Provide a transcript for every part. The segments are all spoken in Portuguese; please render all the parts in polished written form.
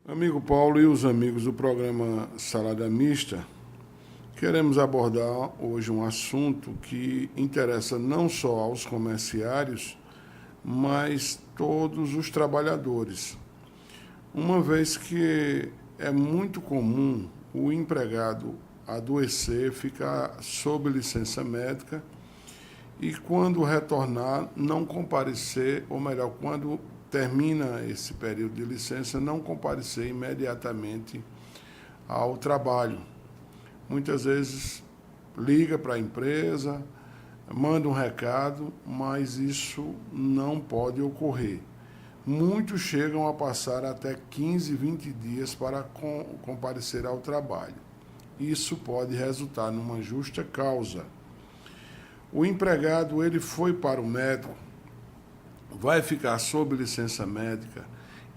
Amigo Paulo e os amigos do programa Salada Mista, queremos abordar hoje um assunto que interessa não só aos comerciários, mas todos os trabalhadores. Uma vez que é muito comum o empregado adoecer, ficar sob licença médica e quando retornar não comparecer, ou melhor, quando termina esse período de licença, não comparecer imediatamente ao trabalho. Muitas vezes liga para a empresa, manda um recado, mas isso não pode ocorrer. Muitos chegam a passar até 15, 20 dias para comparecer ao trabalho. Isso pode resultar numa justa causa. O empregado ele foi para o médico, vai ficar sob licença médica,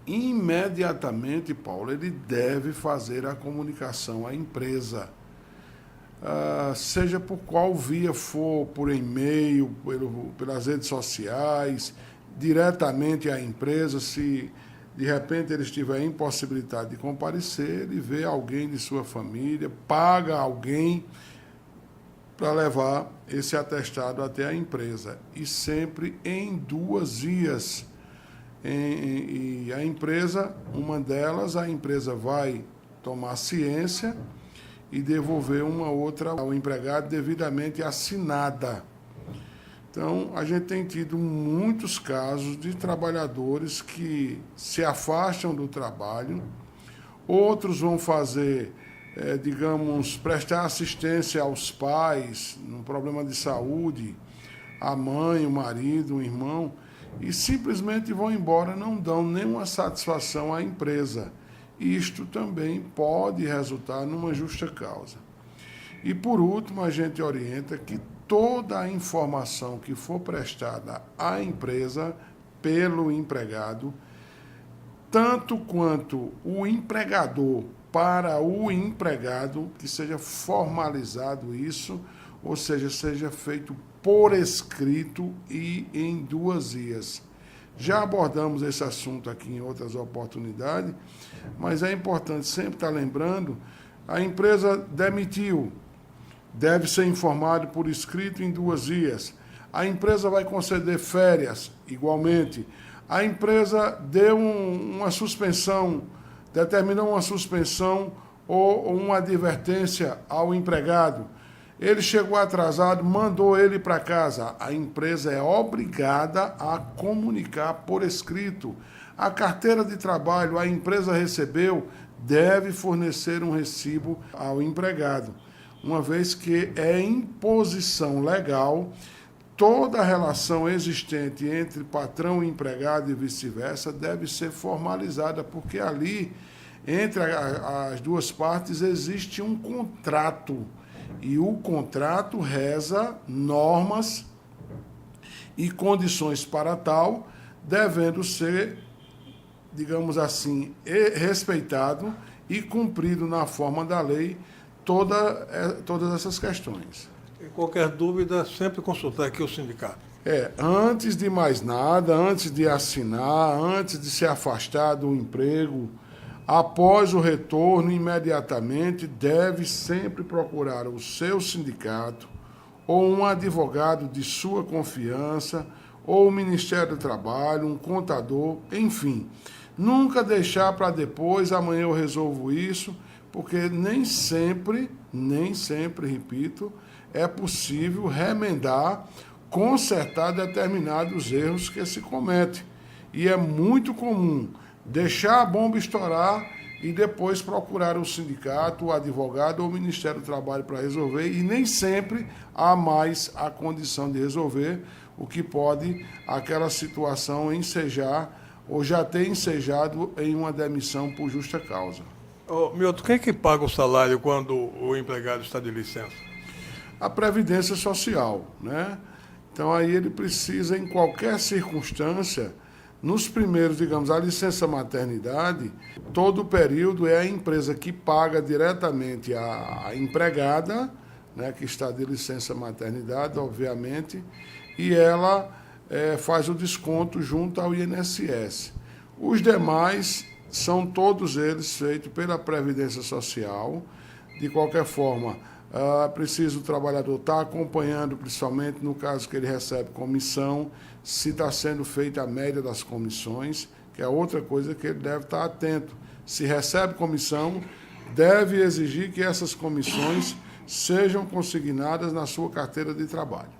imediatamente, Paulo, ele deve fazer a comunicação à empresa, seja por qual via for, por e-mail, pelas redes sociais, diretamente à empresa. Se de repente ele estiver impossibilitado de comparecer, ele vê alguém de sua família, paga alguém para levar esse atestado até a empresa, e sempre em 2 vias. E a empresa, uma delas, a empresa vai tomar ciência e devolver uma outra ao empregado devidamente assinada. Então, a gente tem tido muitos casos de trabalhadores que se afastam do trabalho, outros vão fazer prestar assistência aos pais, num problema de saúde, a mãe, o marido, o irmão, e simplesmente vão embora, não dão nenhuma satisfação à empresa. Isto também pode resultar numa justa causa. E, por último, a gente orienta que toda a informação que for prestada à empresa pelo empregado, tanto quanto o empregador para o empregado, que seja formalizado isso, ou seja feito por escrito e em 2 vias. Já abordamos esse assunto aqui em outras oportunidades, mas é importante sempre estar lembrando, a empresa demitiu, deve ser informado por escrito em 2 vias. A empresa vai conceder férias, igualmente. A empresa deu uma suspensão, determinou uma suspensão ou uma advertência ao empregado. Ele chegou atrasado, mandou ele para casa. A empresa é obrigada a comunicar por escrito. A carteira de trabalho, a empresa recebeu, deve fornecer um recibo ao empregado, uma vez que é imposição legal. Toda a relação existente entre patrão e empregado e vice-versa deve ser formalizada, porque ali, entre as 2 partes, existe um contrato. E o contrato reza normas e condições para tal, devendo ser, digamos assim, respeitado e cumprido na forma da lei todas essas questões. Qualquer dúvida, sempre consultar aqui o sindicato. Antes de mais nada, antes de assinar, antes de se afastar do emprego, após o retorno, imediatamente, deve sempre procurar o seu sindicato ou um advogado de sua confiança, ou o Ministério do Trabalho, um contador, enfim. Nunca deixar para depois, amanhã eu resolvo isso, porque nem sempre, repito, é possível remendar, consertar determinados erros que se cometem. E é muito comum deixar a bomba estourar e depois procurar o sindicato, o advogado ou o Ministério do Trabalho para resolver, e nem sempre há mais a condição de resolver, o que pode aquela situação ensejar ou já ter ensejado em uma demissão por justa causa. Milton, quem é que paga o salário quando o empregado está de licença? A Previdência Social, né? Então aí ele precisa, em qualquer circunstância, nos primeiros, digamos, a licença maternidade, todo o período é a empresa que paga diretamente a empregada, né, que está de licença maternidade, obviamente, e ela faz o desconto junto ao INSS. Os demais são todos eles feitos pela Previdência Social. De qualquer forma, preciso o trabalhador estar acompanhando, principalmente no caso que ele recebe comissão, se está sendo feita a média das comissões, que é outra coisa que ele deve estar atento. Se recebe comissão, deve exigir que essas comissões sejam consignadas na sua carteira de trabalho.